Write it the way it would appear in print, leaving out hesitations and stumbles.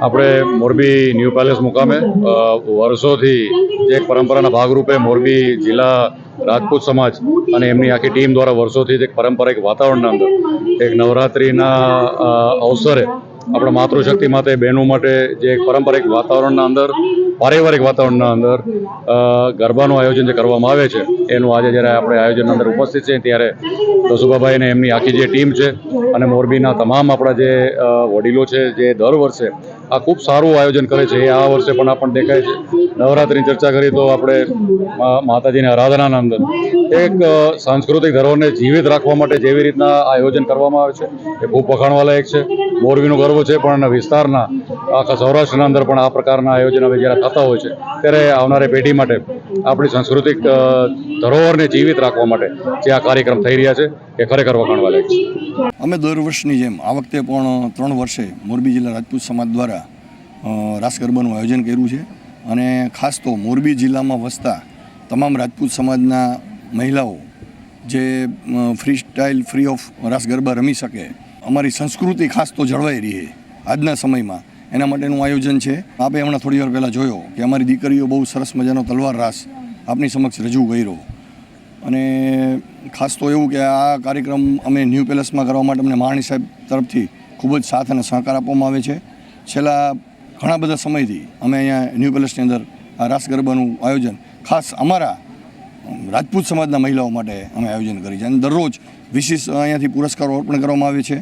આપણે Morbi new palace મુકામે વર્ષોથી જે એક પરંપરાના ભાગરૂપે મોરબી જિલ્લા રાજપૂત સમાજ અને એમની આખી ટીમ દ્વારા વર્ષોથી એક પારંપરિક વાતાવરણના અંદર એક નવરાત્રિના અવસરે આપણા માતૃશક્તિ માટે બહેનો માટે જે એક પારંપરિક વાતાવરણના અંદર પારિવારિક વાતાવરણના અંદર ગરબાનું આયોજન જે કરવામાં આવે છે એનું આજે જ્યારે આપણે આયોજનની અંદર ઉપસ્થિત છે ત્યારે દસુભાભાઈ અને એમની આખી જે ટીમ છે અને મોરબીના તમામ આપણા જે વડીલો છે જે દર વર્ષે આ ખૂબ સારું આયોજન કરે છે એ આ વર્ષે પણ આપણને દેખાય છે. નવરાત્રિની ચર્ચા કરીએ તો આપણે માતાજીની આરાધનાના અંદર એક સાંસ્કૃતિક ધરોહરને જીવિત રાખવા માટે જેવી રીતના આયોજન કરવામાં આવે છે એ ખૂબ વખાણવાલાયક છે. મોરબીનું ગર્વ છે પણ વિસ્તારના આખા સૌરાષ્ટ્રના અંદર પણ આ પ્રકારના આયોજન હવે જ્યારે થતા હોય છે ત્યારે આવનારી પેઢી માટે આપણી સાંસ્કૃતિક ધરોહરને જીવિત રાખવા માટે જે આ કાર્યક્રમ થઈ રહ્યા છે એ ખરેખર વખાણવાલાયક છે. અમે દર વર્ષની જેમ આ વખતે પણ 3 વર્ષે મોરબી જિલ્લા રાજપૂત સમાજ દ્વારા રાસ ગરબાનું આયોજન કર્યું છે અને ખાસ તો મોરબી જિલ્લામાં વસતા તમામ રાજપૂત સમાજના મહિલાઓ જે ફ્રી સ્ટાઇલ ફ્રી ઓફ રાસ ગરબા રમી શકે, અમારી સંસ્કૃતિ ખાસ તો જળવાઈ રહી આજના સમયમાં એના માટેનું આયોજન છે. આપણે હમણાં થોડી વાર પહેલાં જોયો કે અમારી દીકરીઓ બહુ સરસ મજાનો તલવાર રાસ આપની સમક્ષ રજૂ કર્યો અને ખાસ તો એવું કે આ કાર્યક્રમ અમે ન્યૂ પેલેસમાં કરવા માટે અમને મહારાણી સાહેબ તરફથી ખૂબ જ સાથ અને સહકાર આપવામાં આવે છે. છેલ્લા ઘણા બધા સમયથી અમે અહીંયા ન્યૂ પેલેસની અંદર આ રાસ ગરબાનું આયોજન ખાસ અમારા રાજપૂત સમાજના મહિલાઓ માટે અમે આયોજન કરી છે અને દરરોજ વિશેષ અહીંયાથી પુરસ્કારો અર્પણ કરવામાં આવે છે.